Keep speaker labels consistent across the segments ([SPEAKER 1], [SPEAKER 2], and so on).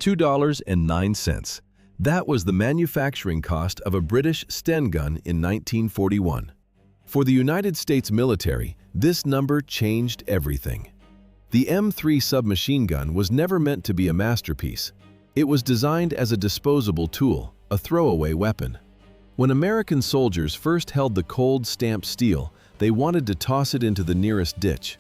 [SPEAKER 1] $2.09. That was the manufacturing cost of a British Sten gun in 1941. For the United States military, this number changed everything. The M3 submachine gun was never meant to be a masterpiece. It was designed as a disposable tool, a throwaway weapon. When American soldiers first held the cold stamped steel, they wanted to toss it into the nearest ditch.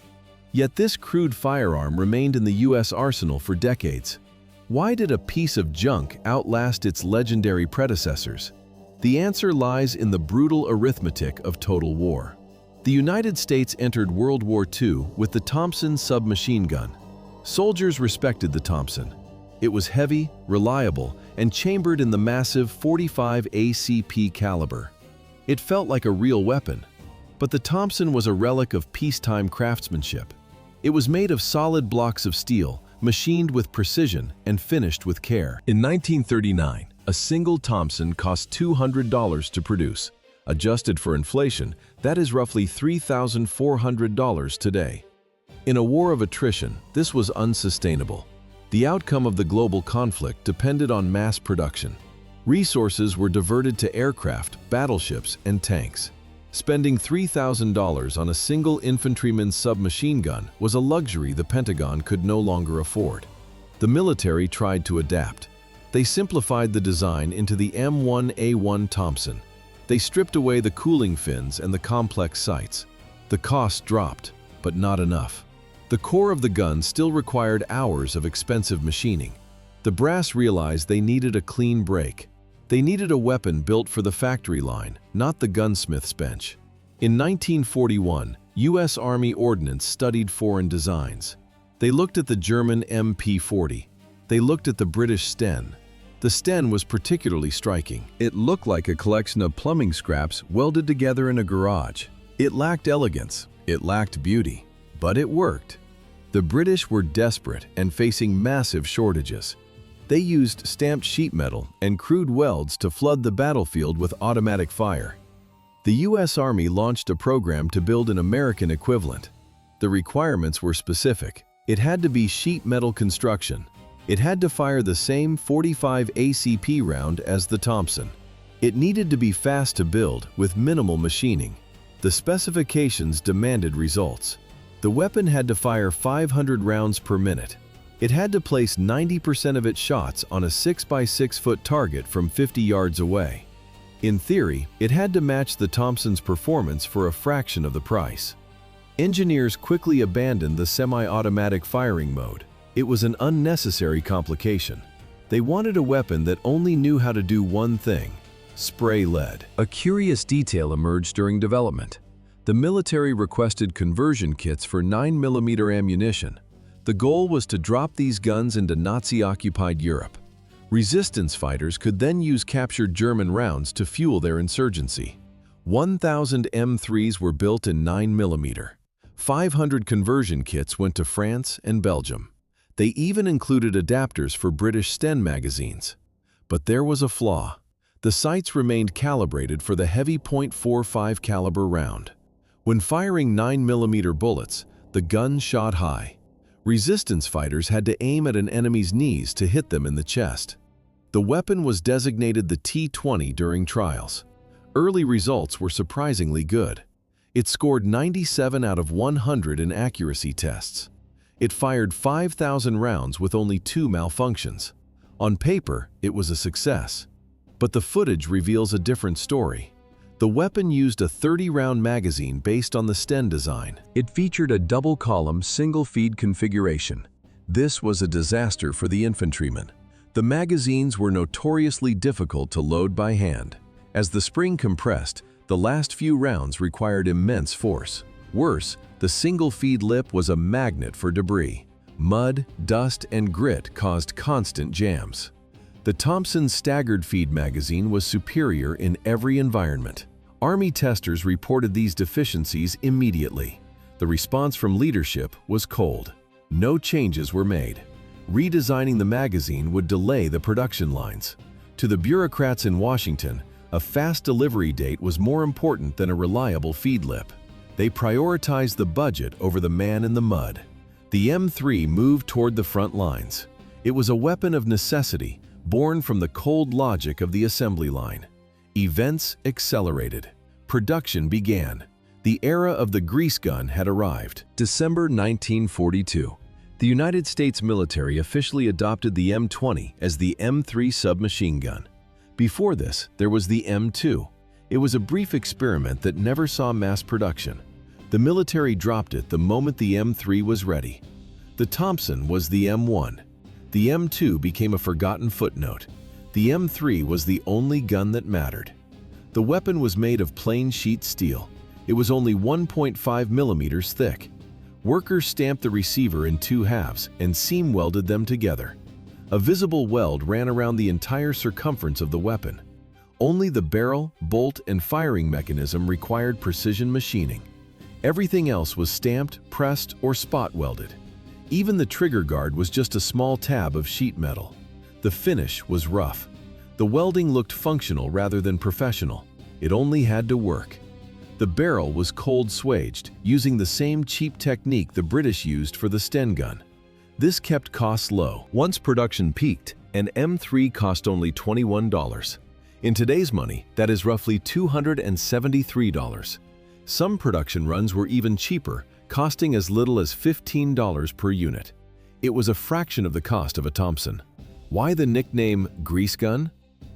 [SPEAKER 1] Yet this crude firearm remained in the U.S. arsenal for decades. Why did a piece of junk outlast its legendary predecessors? The answer lies in the brutal arithmetic of total war. The United States entered World War II with the Thompson submachine gun. Soldiers respected the Thompson. It was heavy, reliable, and chambered in the massive .45 ACP caliber. It felt like a real weapon. But the Thompson was a relic of peacetime craftsmanship. It was made of solid blocks of steel, machined with precision and finished with care. In 1939, a single Thompson cost $200 to produce. Adjusted for inflation, that is roughly $3,400 today. In a war of attrition, this was unsustainable. The outcome of the global conflict depended on mass production. Resources were diverted to aircraft, battleships, and tanks. Spending $3,000 on a single infantryman's submachine gun was a luxury the Pentagon could no longer afford. The military tried to adapt. They simplified the design into the M1A1 Thompson. They stripped away the cooling fins and the complex sights. The cost dropped, but not enough. The core of the gun still required hours of expensive machining. The brass realized they needed a clean break. They needed a weapon built for the factory line, not the gunsmith's bench. In 1941, U.S. Army Ordnance studied foreign designs. They looked at the German MP40. They looked at the British Sten. The Sten was particularly striking. It looked like a collection of plumbing scraps welded together in a garage. It lacked elegance. It lacked beauty. But it worked. The British were desperate and facing massive shortages. They used stamped sheet metal and crude welds to flood the battlefield with automatic fire. The U.S. Army launched a program to build an American equivalent. The requirements were specific. It had to be sheet metal construction. It had to fire the same .45 ACP round as the Thompson. It needed to be fast to build with minimal machining. The specifications demanded results. The weapon had to fire 500 rounds per minute. It had to place 90% of its shots on a 6x6-foot target from 50 yards away. In theory, it had to match the Thompson's performance for a fraction of the price. Engineers quickly abandoned the semi-automatic firing mode. It was an unnecessary complication. They wanted a weapon that only knew how to do one thing: spray lead. A curious detail emerged during development. The military requested conversion kits for 9mm ammunition. The goal was to drop these guns into Nazi-occupied Europe. Resistance fighters could then use captured German rounds to fuel their insurgency. 1,000 M3s were built in 9mm. 500 conversion kits went to France and Belgium. They even included adapters for British Sten magazines. But there was a flaw. The sights remained calibrated for the heavy .45 caliber round. When firing 9mm bullets, the gun shot high. Resistance fighters had to aim at an enemy's knees to hit them in the chest. The weapon was designated the T-20 during trials. Early results were surprisingly good. It scored 97 out of 100 in accuracy tests. It fired 5,000 rounds with only 2 malfunctions. On paper, it was a success. But the footage reveals a different story. The weapon used a 30-round magazine based on the Sten design. It featured a double-column, single-feed configuration. This was a disaster for the infantrymen. The magazines were notoriously difficult to load by hand. As the spring compressed, the last few rounds required immense force. Worse, the single-feed lip was a magnet for debris. Mud, dust, and grit caused constant jams. The Thompson's staggered feed magazine was superior in every environment. Army testers reported these deficiencies immediately. The response from leadership was cold. No changes were made. Redesigning the magazine would delay the production lines. To the bureaucrats in Washington, a fast delivery date was more important than a reliable feed lip. They prioritized the budget over the man in the mud. The M3 moved toward the front lines. It was a weapon of necessity, born from the cold logic of the assembly line. Events accelerated. Production began. The era of the grease gun had arrived. December 1942. The United States military officially adopted the M20 as the M3 submachine gun. Before this, there was the M2. It was a brief experiment that never saw mass production. The military dropped it the moment the M3 was ready. The Thompson was the M1. The M2 became a forgotten footnote. The M3 was the only gun that mattered. The weapon was made of plain sheet steel. It was only 1.5 millimeters thick. Workers stamped the receiver in two halves and seam welded them together. A visible weld ran around the entire circumference of the weapon. Only the barrel, bolt, and firing mechanism required precision machining. Everything else was stamped, pressed, or spot welded. Even the trigger guard was just a small tab of sheet metal. The finish was rough. The welding looked functional rather than professional. It only had to work. The barrel was cold swaged, using the same cheap technique the British used for the Sten gun. This kept costs low. Once production peaked, an M3 cost only $21. In today's money, that is roughly $273. Some production runs were even cheaper, costing as little as $15 per unit. It was a fraction of the cost of a Thompson. Why the nickname grease gun?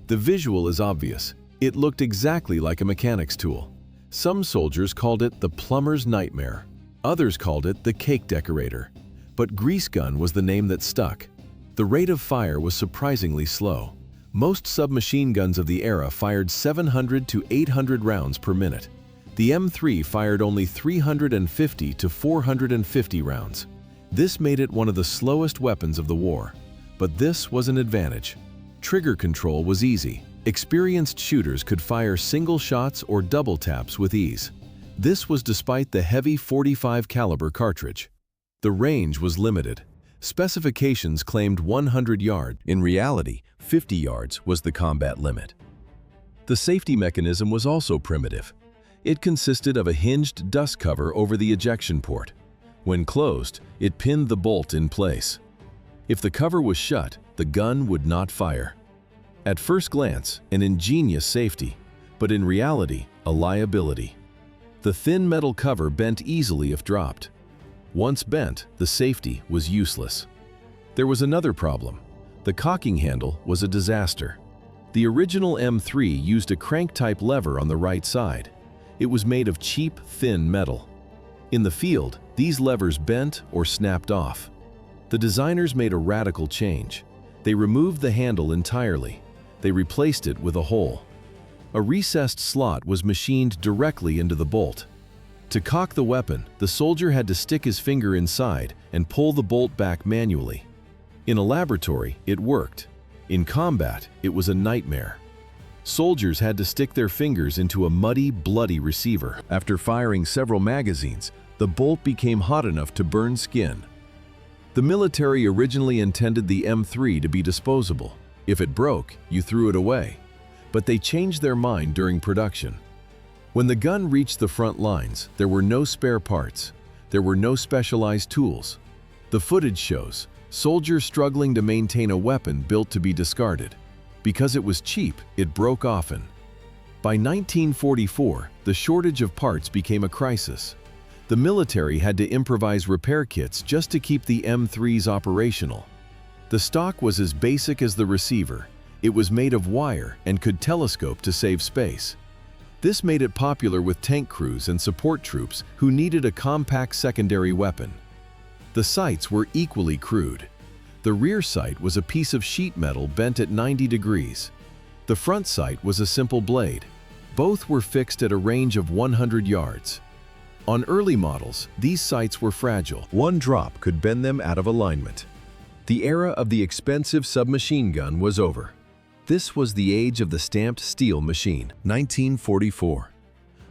[SPEAKER 1] The visual is obvious. It looked exactly like a mechanic's tool. Some soldiers called it the plumber's nightmare. Others called it the cake decorator. But grease gun was the name that stuck. The rate of fire was surprisingly slow. Most submachine guns of the era fired 700 to 800 rounds per minute. The M3 fired only 350 to 450 rounds. This made it one of the slowest weapons of the war. But this was an advantage. Trigger control was easy. Experienced shooters could fire single shots or double taps with ease. This was despite the heavy .45 caliber cartridge. The range was limited. Specifications claimed 100 yards. In reality, 50 yards was the combat limit. The safety mechanism was also primitive. It consisted of a hinged dust cover over the ejection port. When closed, it pinned the bolt in place. If the cover was shut, the gun would not fire. At first glance, an ingenious safety, but in reality, a liability. The thin metal cover bent easily if dropped. Once bent, the safety was useless. There was another problem. The cocking handle was a disaster. The original M3 used a crank-type lever on the right side. It was made of cheap, thin metal. In the field, these levers bent or snapped off. The designers made a radical change. They removed the handle entirely. They replaced it with a hole. A recessed slot was machined directly into the bolt. To cock the weapon, the soldier had to stick his finger inside and pull the bolt back manually. In a laboratory, it worked. In combat, it was a nightmare. Soldiers had to stick their fingers into a muddy, bloody receiver. After firing several magazines, the bolt became hot enough to burn skin. The military originally intended the M3 to be disposable. If it broke, you threw it away. But they changed their mind during production. When the gun reached the front lines, there were no spare parts. There were no specialized tools. The footage shows soldiers struggling to maintain a weapon built to be discarded. Because it was cheap, it broke often. By 1944, the shortage of parts became a crisis. The military had to improvise repair kits just to keep the M3s operational. The stock was as basic as the receiver. It was made of wire and could telescope to save space. This made it popular with tank crews and support troops who needed a compact secondary weapon. The sights were equally crude. The rear sight was a piece of sheet metal bent at 90 degrees. The front sight was a simple blade. Both were fixed at a range of 100 yards. On early models, these sights were fragile. One drop could bend them out of alignment. The era of the expensive submachine gun was over. This was the age of the stamped steel machine. 1944.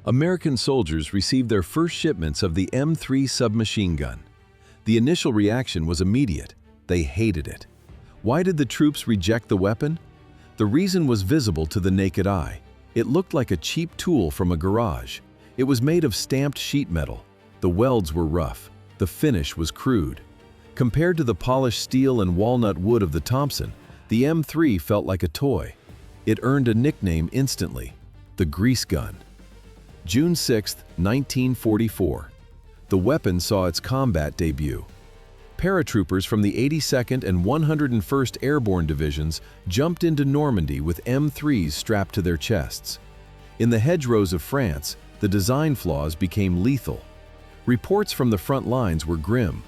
[SPEAKER 1] American soldiers received their first shipments of the M3 submachine gun. The initial reaction was immediate. They hated it. Why did the troops reject the weapon? The reason was visible to the naked eye. It looked like a cheap tool from a garage. It was made of stamped sheet metal. The welds were rough. The finish was crude. Compared to the polished steel and walnut wood of the Thompson, the M3 felt like a toy. It earned a nickname instantly: the grease gun. June 6, 1944. The weapon saw its combat debut. Paratroopers from the 82nd and 101st Airborne Divisions jumped into Normandy with M3s strapped to their chests. In the hedgerows of France, the design flaws became lethal. Reports from the front lines were grim.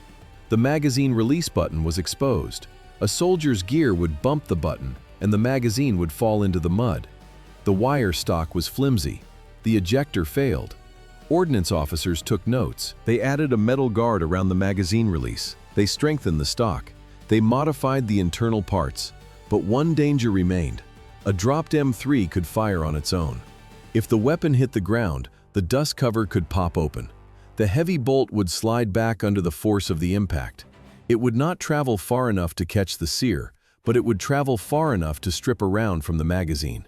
[SPEAKER 1] The magazine release button was exposed. A soldier's gear would bump the button, and the magazine would fall into the mud. The wire stock was flimsy. The ejector failed. Ordnance officers took notes. They added a metal guard around the magazine release. They strengthened the stock. They modified the internal parts. But one danger remained. A dropped M3 could fire on its own. If the weapon hit the ground, the dust cover could pop open. The heavy bolt would slide back under the force of the impact. It would not travel far enough to catch the sear, but it would travel far enough to strip around from the magazine.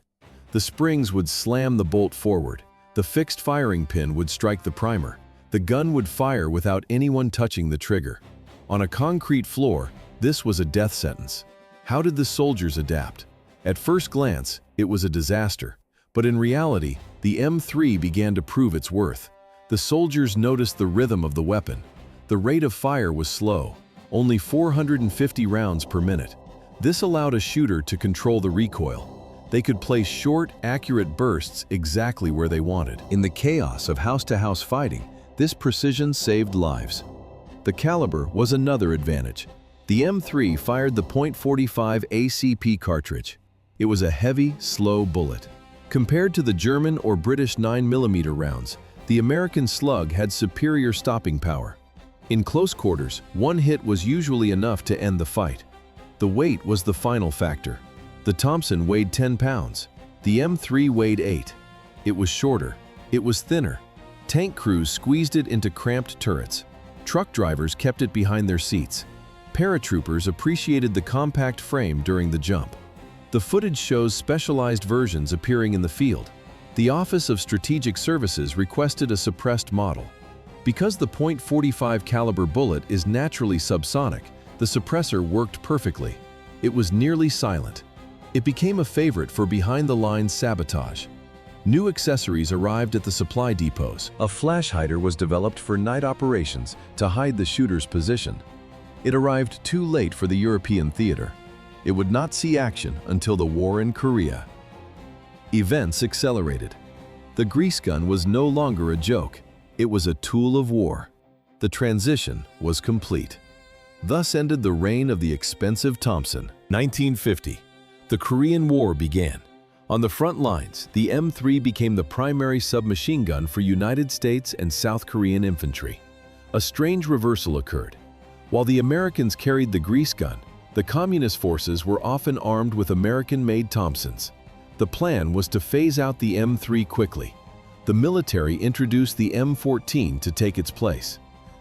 [SPEAKER 1] The springs would slam the bolt forward. The fixed firing pin would strike the primer. The gun would fire without anyone touching the trigger. On a concrete floor, this was a death sentence. How did the soldiers adapt? At first glance, it was a disaster. But in reality, the M3 began to prove its worth. The soldiers noticed the rhythm of the weapon. The rate of fire was slow, only 450 rounds per minute. This allowed a shooter to control the recoil. They could place short, accurate bursts exactly where they wanted. In the chaos of house-to-house fighting, this precision saved lives. The caliber was another advantage. The M3 fired the .45 ACP cartridge. It was a heavy, slow bullet. Compared to the German or British 9mm rounds, the American slug had superior stopping power. In close quarters, one hit was usually enough to end the fight. The weight was the final factor. The Thompson weighed 10 pounds. The M3 weighed 8. It was shorter. It was thinner. Tank crews squeezed it into cramped turrets. Truck drivers kept it behind their seats. Paratroopers appreciated the compact frame during the jump. The footage shows specialized versions appearing in the field. The Office of Strategic Services requested a suppressed model. Because the .45 caliber bullet is naturally subsonic, the suppressor worked perfectly. It was nearly silent. It became a favorite for behind-the-lines sabotage. New accessories arrived at the supply depots. A flash hider was developed for night operations to hide the shooter's position. It arrived too late for the European theater. It would not see action until the war in Korea. Events accelerated. The grease gun was no longer a joke. It was a tool of war. The transition was complete. Thus ended the reign of the expensive Thompson. 1950. The Korean War began. On the front lines, the M3 became the primary submachine gun for United States and South Korean infantry. A strange reversal occurred. While the Americans carried the grease gun, the Communist forces were often armed with American-made Thompsons. The plan was to phase out the M3 quickly. The military introduced the M14 to take its place.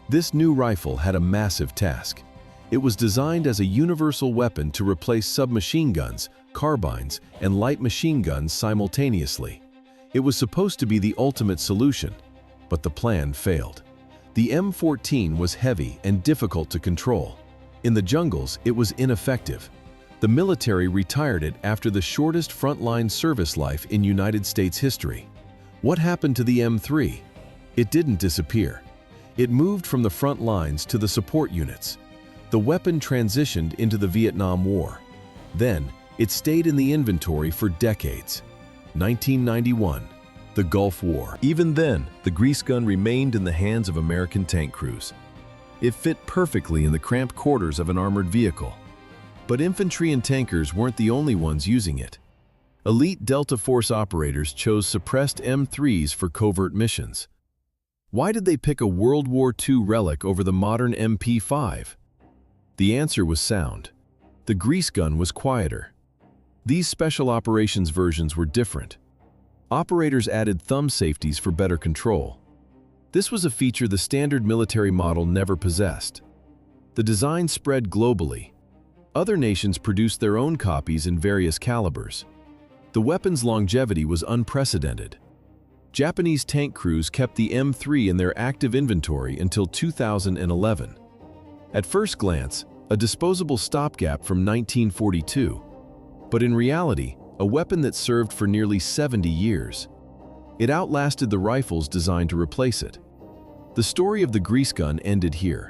[SPEAKER 1] This new rifle had a massive task. It was designed as a universal weapon to replace submachine guns, carbines, and light machine guns simultaneously. It was supposed to be the ultimate solution, but the plan failed. The M14 was heavy and difficult to control. In the jungles, it was ineffective. The military retired it after the shortest frontline service life in United States history. What happened to the M3? It didn't disappear. It moved from the front lines to the support units. The weapon transitioned into the Vietnam War. Then, it stayed in the inventory for decades. 1991, the Gulf War. Even then, the grease gun remained in the hands of American tank crews. It fit perfectly in the cramped quarters of an armored vehicle. But infantry and tankers weren't the only ones using it. Elite Delta Force operators chose suppressed M3s for covert missions. Why did they pick a World War II relic over the modern MP5? The answer was sound. The grease gun was quieter. These special operations versions were different. Operators added thumb safeties for better control. This was a feature the standard military model never possessed. The design spread globally. Other nations produced their own copies in various calibers. The weapon's longevity was unprecedented. Japanese tank crews kept the M3 in their active inventory until 2011. At first glance, a disposable stopgap from 1942, but in reality, a weapon that served for nearly 70 years. It outlasted the rifles designed to replace it. The story of the grease gun ended here.